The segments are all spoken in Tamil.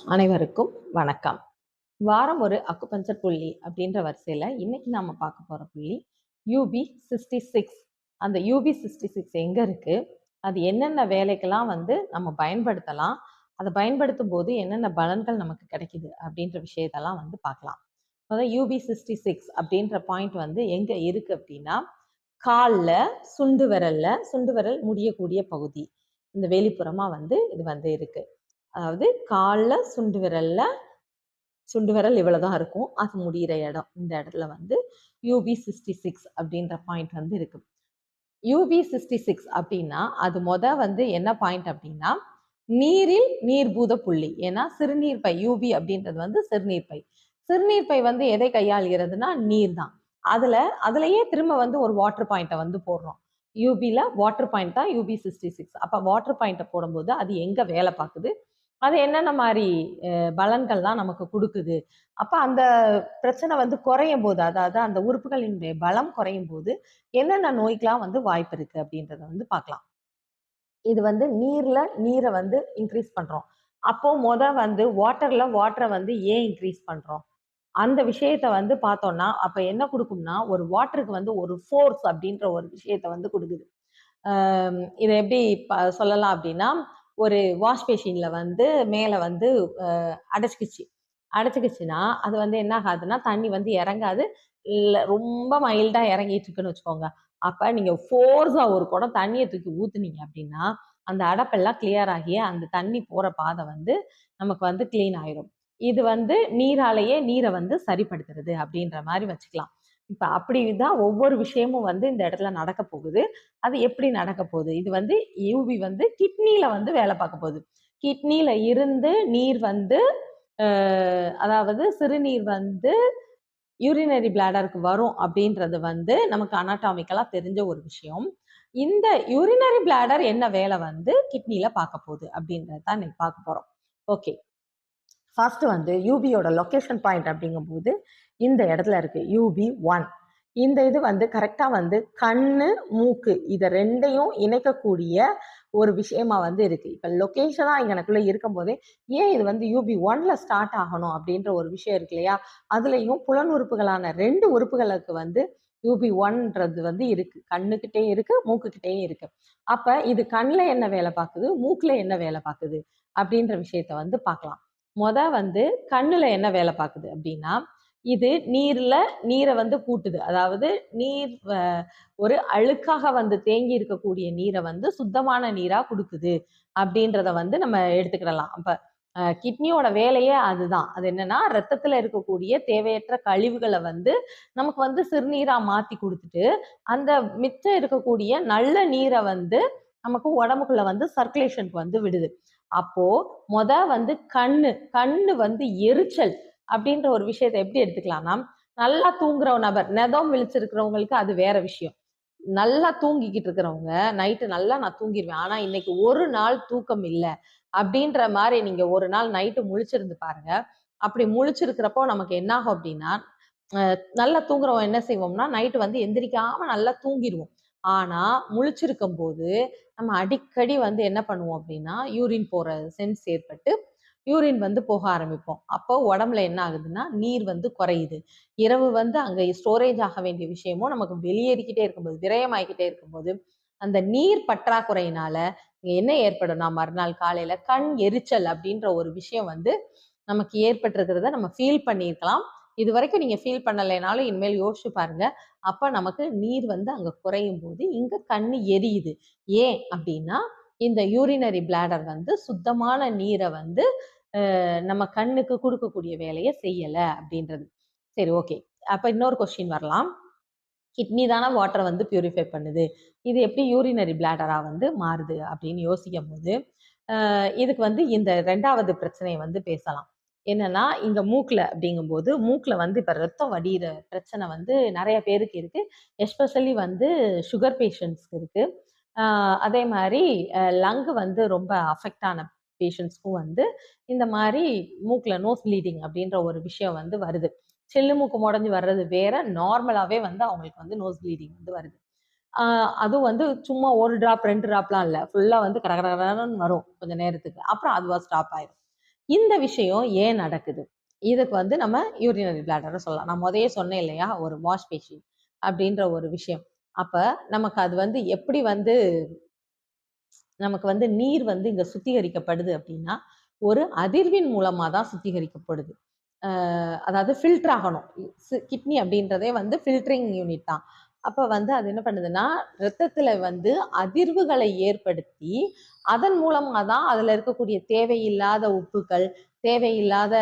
அனைவருக்கும் வணக்கம். வாரம் ஒரு அக்குபஞ்சர் புள்ளி அப்படின்ற வரிசையில் இன்னைக்கு நாம பார்க்க போற புள்ளி UB66. அந்த UB66 எங்க இருக்கு, அது என்னென்ன வேலைக்கெல்லாம் நம்ம பயன்படுத்தலாம், அதை பயன்படுத்தும் போது என்னென்ன பலன்கள் நமக்கு கிடைக்குது அப்படின்ற விஷயத்தெல்லாம் பார்க்கலாம். அதாவது UB66 அப்படின்ற பாயிண்ட் எங்க இருக்கு அப்படின்னா, காலில் சுண்டு விரல் முடியக்கூடிய பகுதி, இந்த வெளிப்புறமா இது இருக்கு. அதாவது காலில் சுண்டு விரல் இவ்வளவுதான் இருக்கும், அது முடிகிற இடம். இந்த இடத்துல UB66 அப்படின்ற பாயிண்ட் இருக்கு. UB66 அப்படின்னா அது என்ன பாயிண்ட் அப்படின்னா, நீரில் நீர்பூத புள்ளி. ஏன்னா சிறுநீர் பை, யூபி அப்படின்றது சிறுநீர் பை. சிறுநீர் பை எதை கையாளுகிறதுனா நீர் தான். அதுலயே திரும்ப ஒரு வாட்டர் பாயிண்ட்டை போடுறோம். யூபியில் வாட்டர் பாயிண்ட் தான் UB66. அப்போ வாட்டர் பாயிண்ட்டை போடும்போது அது எங்கே வேலை பார்க்குது, அது என்னென்ன மாதிரி பலன்கள்லாம் நமக்கு கொடுக்குது, அப்போ அந்த பிரச்சனை குறையும் போது, அதாவது அந்த உறுப்புகளினுடைய பலம் குறையும் போது என்னென்ன நோய்க்கெல்லாம் வாய்ப்பு இருக்கு அப்படின்றத பார்க்கலாம். இது நீரை இன்க்ரீஸ் பண்றோம். அப்போ வாட்டரை ஏன் இன்க்ரீஸ் பண்றோம், அந்த விஷயத்த பார்த்தோம்னா அப்ப என்ன கொடுக்கும்னா, ஒரு வாட்டருக்கு ஒரு ஃபோர்ஸ் அப்படின்ற ஒரு விஷயத்த கொடுக்குது. இதை எப்படி சொல்லலாம் அப்படின்னா, ஒரு வாஷ் பேஷின்ல மேல அடைச்சிக்கிச்சுன்னா அது என்ன ஆகாதுன்னா, தண்ணி இறங்காது. இல்லை ரொம்ப மைல்டா இறங்கிட்டு இருக்குன்னு வச்சுக்கோங்க. அப்ப நீங்க ஃபோர்ஸா ஒரு குடம் தண்ணியை தூக்கி ஊத்துனீங்க அப்படின்னா, அந்த அடைப்பெல்லாம் கிளியர் ஆகி அந்த தண்ணி போற பாதை நமக்கு கிளீன் ஆயிரும். இது நீராலேயே நீரை சரிப்படுத்துறது அப்படின்ற மாதிரி வச்சுக்கலாம். இப்ப அப்படிதான் ஒவ்வொரு விஷயமும் இந்த இடத்துல நடக்க போகுது. அது எப்படி நடக்க போகுது, இது யூவி கிட்னில வேலை பார்க்க போகுது. கிட்னில இருந்து நீர் அதாவது சிறுநீர் யூரினரி பிளாடருக்கு வரும் அப்படின்றது நமக்கு அனாட்டாமிக்கலா தெரிஞ்ச ஒரு விஷயம். இந்த யூரினரி பிளாடர் என்ன வேலை கிட்னில பார்க்க போகுது அப்படின்றத தான் இன்னைக்கு பார்க்க போறோம். ஓகே, ஃபர்ஸ்ட் யூபியோட லொகேஷன் பாயிண்ட் அப்படிங்கும்போது இந்த இடத்துல இருக்கு, UB1. இந்த இது கரெக்டா கண்ணு மூக்கு இதை ரெண்டையும் இணைக்கக்கூடிய ஒரு விஷயமா இருக்கு. இப்ப லொகேஷனா எனக்குள்ள இருக்கும் போதே ஏன் இது UB1ல ஸ்டார்ட் ஆகணும் அப்படின்ற ஒரு விஷயம் இருக்கு இல்லையா. அதுலயும் புலன் உறுப்புகளான 2 உறுப்புகளுக்கு UB1ன்றது இருக்கு. கண்ணுக்கிட்டே இருக்கு, மூக்குக்கிட்டேயும் இருக்கு. அப்ப இது கண்ணுல என்ன வேலை பார்க்குது, மூக்குல என்ன வேலை பார்க்குது அப்படின்ற விஷயத்த பார்க்கலாம். கண்ணுல என்ன வேலை பார்க்குது அப்படின்னா, இது நீரை கூட்டுது. அதாவது நீர் ஒரு அழுக்காக தேங்கி இருக்கக்கூடிய நீரை சுத்தமான நீரா கொடுக்குது அப்படின்றத நம்ம எடுத்துக்கிடலாம். அப்ப கிட்னியோட வேலையே அதுதான். அது என்னன்னா, ரத்தத்துல இருக்கக்கூடிய தேவையற்ற கழிவுகளை நமக்கு சிறுநீரா மாத்தி கொடுத்துட்டு, அந்த மிச்சம் இருக்கக்கூடிய நல்ல நீரை நமக்கு உடம்புக்குள்ள சர்க்குலேஷனுக்கு விடுது. அப்போ கண்ணு எரிச்சல் அப்படின்ற ஒரு விஷயத்தை எப்படி எடுத்துக்கலாம்னா, நல்லா தூங்குற நபர், நெதம் விழிச்சிருக்கிறவங்களுக்கு அது வேற விஷயம். நல்லா தூங்கிக்கிட்டு இருக்கிறவங்க நைட்டு நல்லா நான் தூங்கிடுவேன், ஆனா இன்னைக்கு ஒரு நாள் தூக்கம் இல்லை அப்படின்ற மாதிரி நீங்க ஒரு நாள் நைட்டு முழிச்சிருந்து பாருங்க. அப்படி முழிச்சிருக்கிறப்போ நமக்கு என்ன ஆகும் அப்படின்னா, நல்லா தூங்குறவங்க என்ன செய்வோம்னா, நைட்டு எந்திரிக்காம நல்லா தூங்கிடுவோம். ஆனா முழிச்சிருக்கும் போது நம்ம அடிக்கடி என்ன பண்ணுவோம் அப்படின்னா, யூரின் போற சென்ஸ் ஏற்பட்டு யூரின் போக ஆரம்பிப்போம். அப்போ உடம்புல என்ன ஆகுதுன்னா, நீர் குறையுது. இரவு அங்க ஸ்டோரேஜ் ஆக வேண்டிய விஷயமும் நமக்கு வெளியேறிக்கிட்டே இருக்கும்போது, விரயமாயிக்கிட்டே இருக்கும்போது, அந்த நீர் பற்றாக்குறையினால என்ன ஏற்படும்னா, மறுநாள் காலையில கண் எரிச்சல் அப்படின்ற ஒரு விஷயம் நமக்கு ஏற்பட்டிருக்கிறத நம்ம ஃபீல் பண்ணியிருக்கலாம். இது வரைக்கும் நீங்க ஃபீல் பண்ணலைனாலும் இனிமேல் யோசிச்சு பாருங்க. அப்ப நமக்கு நீர் அங்க குறையும் போது இங்க கண்ணு எரியுது. ஏன் அப்படின்னா, இந்த யூரினரி பிளாடர் சுத்தமான நீரை நம்ம கண்ணுக்கு கொடுக்கக்கூடிய வேலையை செய்யல அப்படின்றது. சரி, ஓகே. அப்ப இன்னொரு கொஸ்டின் வரலாம். கிட்னி தானே வாட்டரை பியூரிஃபை பண்ணுது, இது எப்படி யூரினரி பிளாடரா மாறுது அப்படின்னு யோசிக்கும் போது இதுக்கு இந்த 2வது பிரச்சனையை பேசலாம். என்னன்னா, இங்க மூக்குல அப்படிங்கும்போது மூக்குல இப்ப ரத்தம் வடிகிற பிரச்சனை நிறைய பேருக்கு இருக்கு. எஸ்பெஷலி சுகர் பேஷண்ட்ஸ்க்கு இருக்கு. அதே மாதிரி லங்கு ரொம்ப அஃபெக்ட் ஆன பேஷண்ட்ஸ்க்கும் இந்த மாதிரி மூக்குல நோஸ் ப்ளீடிங் அப்படின்ற ஒரு விஷயம் வருது. செல்லு மூக்கு முடஞ்சு வர்றது வேற, நார்மலாவே அவங்களுக்கு நோஸ் ப்ளீடிங் வருது. அதுவும் சும்மா 1 டிராப் 2 டிராப்லாம் இல்லை, ஃபுல்லா கடகடன்னு வரும் கொஞ்ச நேரத்துக்கு, அப்புறம் அதுவா ஸ்டாப் ஆயிடும். இந்த விஷயம் ஏன் நடக்குது? இதுக்கு வந்து நம்ம யூரினரி பிளாடர் சொல்லலாம். நான் முதயே சொன்னேன் இல்லையா? ஒரு வாஷ் பேஷன் அப்படின்ற ஒரு விஷயம். அப்ப நமக்கு அது வந்து எப்படி வந்து நமக்கு வந்து நீர் வந்து இங்க சுத்திகரிக்கப்படுது அப்படின்னா, ஒரு அதிர்வின் மூலமா தான் சுத்திகரிக்கப்படுது. அதாவது ஃபில்டர் ஆகணும். கிட்னி அப்படின்றதே வந்து ஃபில்டரிங் யூனிட் தான். அப்ப வந்து அது என்ன பண்ணுதுன்னா, ரத்தத்துல வந்து அதிர்வுகளை ஏற்படுத்தி, அதன் மூலமா தான் அதுல இருக்கக்கூடிய தேவையில்லாத உப்புக்கள், தேவையில்லாத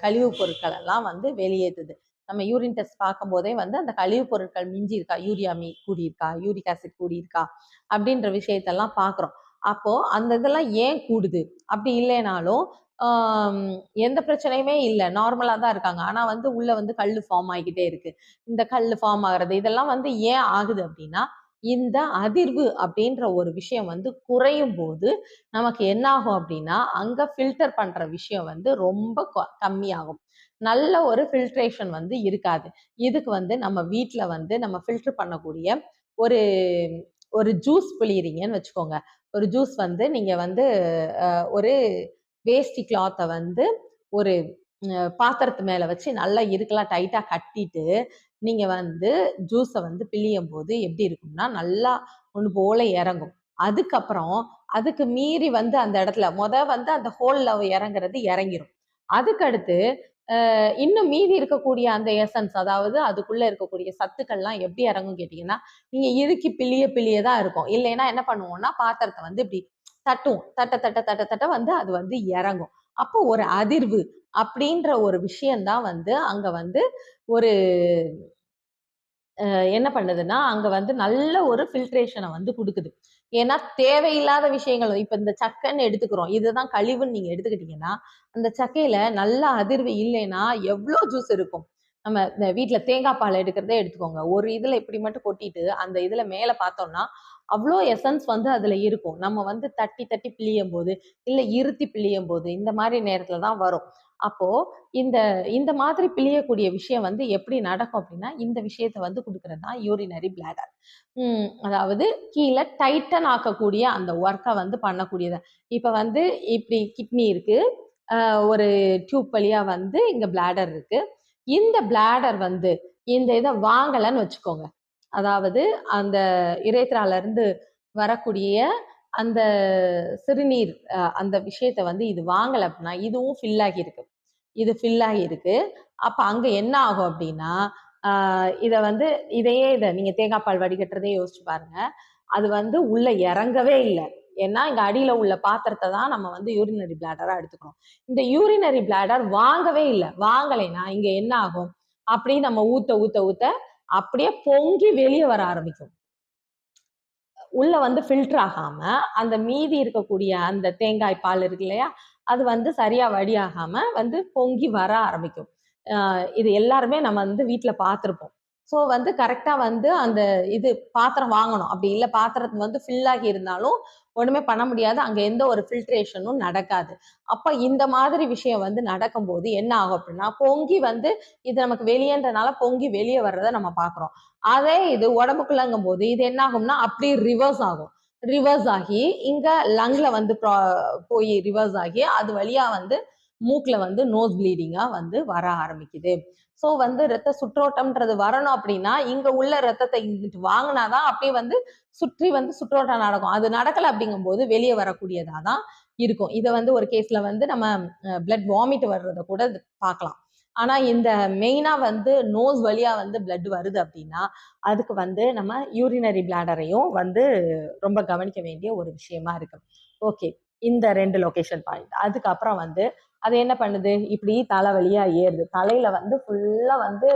கழிவுப் பொருட்கள் எல்லாம் வந்து வெளியேத்துது. நம்ம யூரின் டெஸ்ட் பார்க்கும்போதே வந்து அந்த கழிவுப் பொருட்கள் மிஞ்சி இருக்கா, யூரியா கூடியிருக்கா, யூரிக் ஆசிட் கூடியிருக்கா அப்படின்ற விஷயத்தெல்லாம் பார்க்குறோம். அப்போ அந்த இதெல்லாம் ஏன் கூடுது? அப்படி இல்லைனாலும் ஆம், எந்த பிரச்சனையுமே இல்ல. நார்மலா தான் இருக்காங்க. ஆனா வந்து உள்ள வந்து கல்லு ஃபார்ம் ஆகிக்கிட்டே இருக்கு. இந்த கல்லு ஃபார்ம் ஆகுறது, இதெல்லாம் வந்து ஏன் ஆகுது அப்படின்னா, இந்த அதிர்வு அப்படின்ற ஒரு விஷயம் வந்து குறையும் போது, நமக்கு என்ன ஆகும் அப்படின்னா, அங்க ஃபில்டர் பண்ற விஷயம் வந்து ரொம்ப கம்மியாகும். நல்ல ஒரு ஃபில்ட்ரேஷன் வந்து இருக்காது. இதுக்கு வந்து நம்ம வீட்ல வந்து நம்ம ஃபில்டர் பண்ணக்கூடிய ஒரு ஒரு ஜூஸ் பிழியறீங்கன்னு வச்சுக்கோங்க. ஒரு ஜூஸ் வந்து நீங்க வந்து ஒரு வேஷ்டி கிளாத்தை வந்து ஒரு பாத்திரத்து மேல வச்சு நல்லா இருக்கலாம் டைட்டா கட்டிட்டு நீங்க வந்து ஜூஸை வந்து பிழியும் போது எப்படி இருக்கும்னா நல்லா ஒன்று போல இறங்கும். அதுக்கப்புறம் அதுக்கு மீறி வந்து அந்த இடத்துல வந்து அந்த ஹோல்ல இறங்குறது இறங்கிரும். அதுக்கடுத்து இன்னும் மீதி இருக்கக்கூடிய அந்த எசன்ஸ் அதாவது அதுக்குள்ள இருக்கக்கூடிய சத்துக்கள்லாம் எப்படி இறங்கும் கேட்டீங்கன்னா நீங்க இறுக்கி பிழிய பிழிய தான் இருக்கும். இல்லைன்னா என்ன பண்ணுவோம்னா பாத்திரத்தை வந்து இப்படி தட்டுவோம். தட்ட தட்ட தட்ட தட்ட வந்து அது வந்து இறங்கும். அப்போ ஒரு அதிர்வு அப்படின்ற ஒரு விஷயம் தான் வந்து அங்க வந்து ஒரு என்ன பண்ணுதுன்னா, அங்க வந்து நல்ல ஒரு ஃபில்ட்ரேஷன வந்து குடுக்குது. ஏன்னா, தேவையில்லாத விஷயங்கள் இப்ப இந்த சக்கைன்னு எடுத்துக்கிறோம். இதுதான் கழிவுன்னு நீங்க எடுத்துக்கிட்டீங்கன்னா, அந்த சக்கையில நல்ல அதிர்வு இல்லைன்னா, எவ்ளோ ஜூஸ் இருக்கும். நம்ம இந்த வீட்ல தேங்காய் பால் எடுக்கிறதே எடுத்துக்கோங்க. ஒரு இதுல இப்படி மட்டும் கொட்டிட்டு, அந்த இதுல மேல பார்த்தோம்னா, அவ்ளோ எசன்ஸ் வந்து அதுல இருக்கும். நம்ம வந்து தட்டி தட்டி பிழியும்போது, இல்ல இருத்தி பிழியும்போது, இந்த மாரி நேரத்துல தான் வரும். அப்போ இந்த இந்த மாதிரி பிழியக்கூடிய விஷயம் வந்து எப்படி நடக்கும் அப்படின்னா, இந்த விஷயத்த வந்து குடுக்குறது தான் யூரினரி பிளாடர். அதாவது கீழ டைட்டன் ஆக்கக்கூடிய அந்த ஒர்க்க வந்து பண்ணக்கூடியது. இப்ப வந்து இப்படி கிட்னி இருக்கு. ஒரு டியூப் வழியா வந்து இங்க பிளாடர் இருக்கு. இந்த பிளாடர் வந்து இந்த இத வாங்கலன்னு வச்சுக்கோங்க. அதாவது அந்த யுரேத்ரால இருந்து வரக்கூடிய அந்த சிறுநீர் அந்த விஷயத்த வந்து இது வாங்கல அப்படின்னா, இதுவும் ஃபில் ஆகியிருக்கு. இது ஃபில் ஆகியிருக்கு. அப்ப அங்க என்ன ஆகும் அப்படின்னா, இத வந்து இத நீங்க தேங்காய் பால் வடிகட்டுறதே யோசிச்சு பாருங்க. அது வந்து உள்ள இறங்கவே இல்ல. ஏன்னா, இங்க அடியில உள்ள பாத்திரத்த தான் நம்ம வந்து யூரினரி பிளாடரா எடுத்துக்கிறோம். இந்த யூரினரி பிளாடர் வாங்கவே இல்ல. வாங்கலைன்னா இங்க என்ன ஆகும்? அப்படியே நம்ம ஊத்த ஊத்த ஊத்த அப்படியே பொங்கி வெளிய வர ஆரம்பிக்கும். உள்ள வந்து ஃபில்டர் ஆகாம, அந்த மீதி இருக்கக்கூடிய அந்த தேங்காய் பால் இருக்கு இல்லையா? அது வந்து சரியா வடியாகாம வந்து பொங்கி வர ஆரம்பிக்கும். இது எல்லாருமே நம்ம வந்து வீட்ல பார்த்துருப்போம். ஸோ வந்து கரெக்ட்டா வந்து அந்த இது பாத்திரம் வாங்கணும். அப்படி இல்ல பாத்திரம் வந்து ஃபில் ஆகி இருந்தாலும் ஒண்ணுமே பண்ண முடியாது. அங்க எந்த ஒரு ஃபில்ட்ரேஷனும் நடக்காது. அப்ப இந்த மாதிரி விஷயம் வந்து நடக்கும்போது என்ன ஆகும் அப்படின்னா, பொங்கி வந்து இது நமக்கு வெளியேன்றனால பொங்கி வெளிய வர்றத நம்ம பார்க்குறோம். அதே இது உடம்புக்குள்ளங்கும்போது இது என்ன ஆகும்னா அப்படியே ரிவர்ஸ் ஆகும். ரிவர்ஸ் ஆகி இங்க லங்ல வந்து போய் ரிவர்ஸ் ஆகி அது வழியா வந்து மூக்குல வந்து நோஸ் ப்ளீடிங்கா வந்து வர ஆரம்பிக்குது. ஸோ வந்து ரத்த சுற்றோட்டம்ன்றது வரணும் அப்படின்னா, இங்க உள்ள ரத்தத்தை இங்கிட்டு வாங்குனாதான் அப்படியே வந்து சுற்றி வந்து சுற்றோட்டம் நடக்கும். அது நடக்கல அப்படிங்கும்போது வெளிய வரக்கூடியதா தான் இருக்கும். இத வந்து ஒரு கேஸ்ல வந்து நம்ம பிளட் வாமிட் வர்றத கூட பார்க்கலாம். ஆனா இந்த மெயினா வந்து நோஸ் வழியா வந்து பிளட் வருது அப்படின்னா, அதுக்கு வந்து நம்ம யூரினரி பிளாடரையும் வந்து ரொம்ப கவனிக்க வேண்டிய ஒரு விஷயமா இருக்கு. ஓகே. இந்த 2 லொகேஷன் பாயிண்ட். அதுக்கப்புறம் வந்து அது என்ன பண்ணுது? இப்படி தலைவலியா ஏறுது. தலையில வந்து ஃபுல்லா வந்து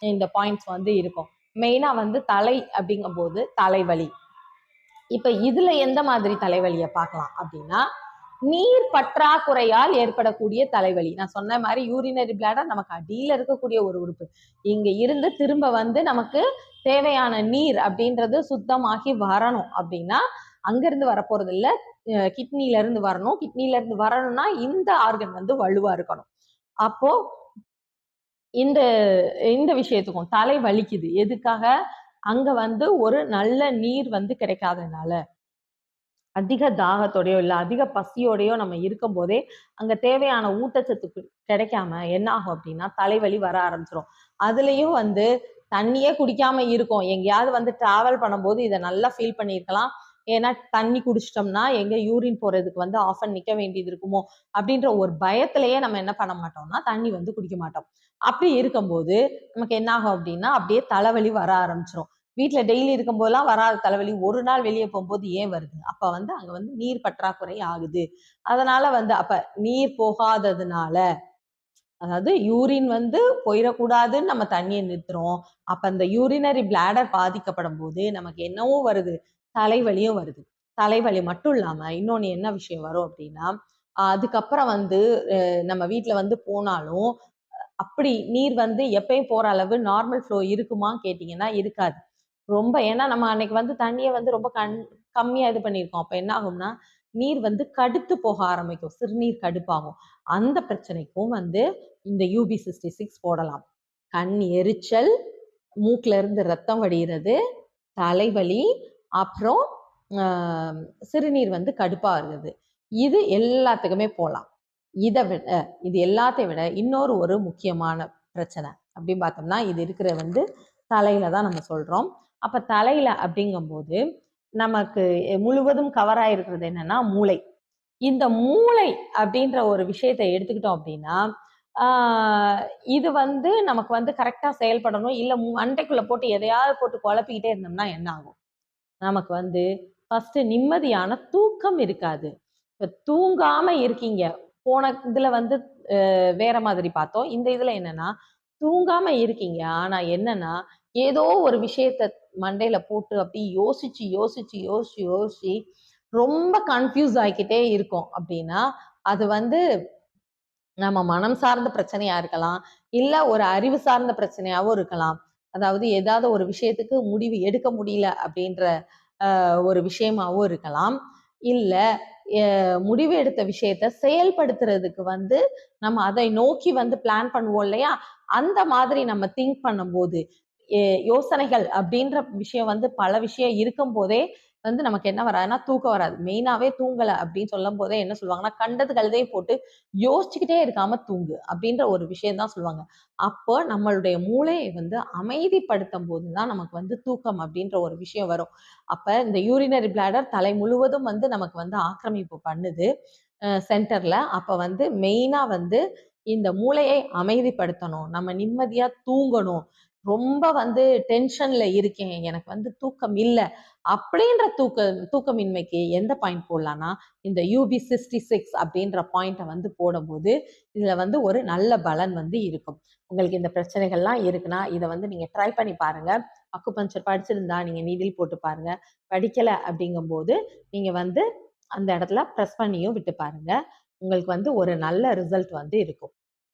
இந்த பாயிண்ட்ஸ் வந்து இருக்கும். மெயினா வந்து தலை அப்படிங்கும்போது தலைவலி. இப்ப இதுல எந்த மாதிரி தலைவலிய பார்க்கலாம் அப்படின்னா, நீர் பற்றாக்குறையால் ஏற்படக்கூடிய தலைவலி. நான் சொன்ன மாரி யூரினரி பிளாடர் நமக்கு அடியில இருக்கக்கூடிய ஒரு உறுப்பு. இங்க இருந்து திரும்ப வந்து நமக்கு தேவையான நீர் அப்படின்றது சுத்தமாகி வரணும் அப்படின்னா, அங்கிருந்து வரப்போறது இல்ல. கிட்னில இருந்து வரணும். கிட்னில இருந்து வரணும்னா இந்த ஆர்கன் வந்து வலுவா இருக்கணும். அப்போ இந்த இந்த விஷயத்துக்கும் தலை வலிக்குது. எதுக்காக? அங்க வந்து ஒரு நல்ல நீர் வந்து கிடைக்காதனால. அதிக தாகத்தோடையோ இல்ல அதிக பசியோடையோ நம்ம இருக்கும்போதே அங்க தேவையான ஊட்டச்சத்து கிடைக்காம என்ன ஆகும் அப்படின்னா தலைவலி வர ஆரம்பிச்சிடும். அதுலயும் வந்து தண்ணியே குடிக்காம இருக்கும். எங்கேயாவது வந்து டிராவல் பண்ணும்போது இதை நல்லா ஃபீல் பண்ணியிருக்கலாம். ஏன்னா தண்ணி குடிச்சிட்டோம்னா எங்க யூரின் போறதுக்கு வந்து ஆஃப் அன் நிக்க வேண்டியது இருக்குமோ அப்படின்ற ஒரு பயத்திலேயே நம்ம என்ன பண்ண மாட்டோம்னா தண்ணி வந்து குடிக்க மாட்டோம். அப்படி இருக்கும்போது நமக்கு என்ன ஆகும் அப்படின்னா அப்படியே தலைவலி வர ஆரம்பிச்சிடும். வீட்டில் டெய்லி இருக்கும்போதெல்லாம் வராத தலைவலி ஒரு நாள் வெளியே போகும்போது ஏன் வருது? அப்ப வந்து அங்க வந்து நீர் பற்றாக்குறை ஆகுது. அதனால வந்து அப்ப நீர் போகாததுனால, அதாவது யூரின் வந்து போயிடக்கூடாதுன்னு நம்ம தண்ணியை நிறுத்துறோம். அப்ப அந்த யூரினரி பிளாடர் பாதிக்கப்படும் போது நமக்கு என்னவும் வருது, தலைவலியும் வருது. தலைவலி மட்டும் இல்லாம இன்னொன்னு என்ன விஷயம் வரும் அப்படின்னா, அதுக்கப்புறம் வந்து நம்ம வீட்டுல வந்து போனாலும் அப்படி நீர் வந்து எப்பயும் போற அளவு நார்மல் ஃப்ளோ இருக்குமான்னு கேட்டீங்கன்னா இருக்காது. ரொம்ப ஏன்னா நம்ம அன்னைக்கு வந்து தண்ணிய வந்து ரொம்ப கம்மியா இது பண்ணியிருக்கோம். அப்ப என்ன ஆகும்னா, நீர் வந்து கடுத்து போக ஆரம்பிக்கும். சிறுநீர் கடுப்பாகும். அந்த பிரச்சனைக்கும் வந்து இந்த UB66 போடலாம். கண் எரிச்சல், மூக்குல இருந்து ரத்தம் வடியிறது, தலைவலி, அப்புறம் அ சிறுநீர் வந்து கடுப்பா வருது. இது எல்லாத்துக்குமே போடலாம். இத விட இது எல்லாத்தையும் விட இன்னொரு ஒரு முக்கியமான பிரச்சனை அப்படின்னு பார்த்தோம்னா, இது இருக்கிற வந்து தலையில தான் நம்ம சொல்றோம். அப்ப தலையில அப்படிங்கும்போது நமக்கு முழுவதும் கவர் ஆயிருக்கிறது என்னன்னா மூளை. இந்த மூளை அப்படின்ற ஒரு விஷயத்தை எடுத்துக்கிட்டோம் அப்படின்னா, இது வந்து நமக்கு வந்து கரெக்டா செயல்படணும். இல்ல மண்டைக்குள்ள போட்டு எதையாவது போட்டு குழப்பிக்கிட்டே இருந்தோம்னா என்ன ஆகும்? நமக்கு வந்து ஃபர்ஸ்ட் நிம்மதியான தூக்கம் இருக்காது. இப்ப தூங்காம இருக்கீங்க. போன இதுல வந்து வேற மாதிரி பார்த்தோம். இந்த இதுல என்னன்னா, தூங்காம இருக்கீங்க. ஆனா என்னன்னா, ஏதோ ஒரு விஷயத்த மண்டையில போட்டு அப்படி யோசிச்சு, யோசிச்சு, யோசிச்சு, யோசிச்சு ரொம்ப கன்ஃப்யூஸ் ஆயிக்கிட்டே இருக்கோம் அப்படின்னா, அது வந்து நம்ம மனம் சார்ந்த பிரச்சனையா இருக்கலாம். இல்ல ஒரு அறிவு சார்ந்த பிரச்சனையாவும் இருக்கலாம். அதாவது ஏதாவது ஒரு விஷயத்துக்கு முடிவு எடுக்க முடியல அப்படின்ற ஒரு விஷயமாவும் இருக்கலாம். இல்ல முடிவு எடுத்த விஷயத்த செயல்படுத்துறதுக்கு வந்து நம்ம அதை நோக்கி வந்து பிளான் பண்ணுவோம் இல்லையா? அந்த மாதிரி நம்ம திங்க் பண்ணும்போது, எ யோசனைகள் அப்படின்ற விஷயம் வந்து பல விஷயம் இருக்கும்போதே வந்து நமக்கு என்ன வராதுன்னா, தூக்கம் வராது. மெயினாவே தூங்கல அப்படின்னு சொல்லும்போதே என்ன சொல்லுவாங்கன்னா, "கண்டது கழுதைய போட்டு யோசிச்சுக்கிட்டே இருக்காம தூங்கு" அப்படின்ற ஒரு விஷயம் தான் சொல்லுவாங்க. அப்போ நம்மளுடைய மூளையை வந்து அமைதிப்படுத்தும்போது தான் நமக்கு வந்து தூக்கம் அப்படின்ற ஒரு விஷயம் வரும். அப்ப இந்த யூரினரி பிளாடர் தலை முழுவதும் வந்து நமக்கு வந்து ஆக்கிரமிப்பு பண்ணுது சென்டர்ல. அப்ப வந்து மெயினா வந்து இந்த மூளையை அமைதிப்படுத்தணும். நம்ம நிம்மதியா தூங்கணும். ரொம்ப வந்து டென்ஷன்ல இருக்கேன். எனக்கு வந்து தூக்கம் இல்ல. அப்படின்ற தூக்கமின்மைக்கு எந்த பாயிண்ட் போடலாம்னா, இந்த UB66 அப்படின்ற பாயிண்ட்ட வந்து போடும்போது, இதுல வந்து ஒரு நல்ல பலன் வந்து இருக்கும். உங்களுக்கு இந்த பிரச்சனைகள்லாம் இருக்குன்னா, இத வந்து நீங்க ட்ரை பண்ணி பாருங்க. அக்குபஞ்சர் படிச்சிருந்தா நீங்க நீடில் போட்டு பாருங்க. படிக்கல அப்படிங்கும்போது, நீங்க வந்து அந்த இடத்துல பிரஸ் பண்ணியும் விட்டு பாருங்க. உங்களுக்கு வந்து ஒரு நல்ல ரிசல்ட் வந்து இருக்கும்.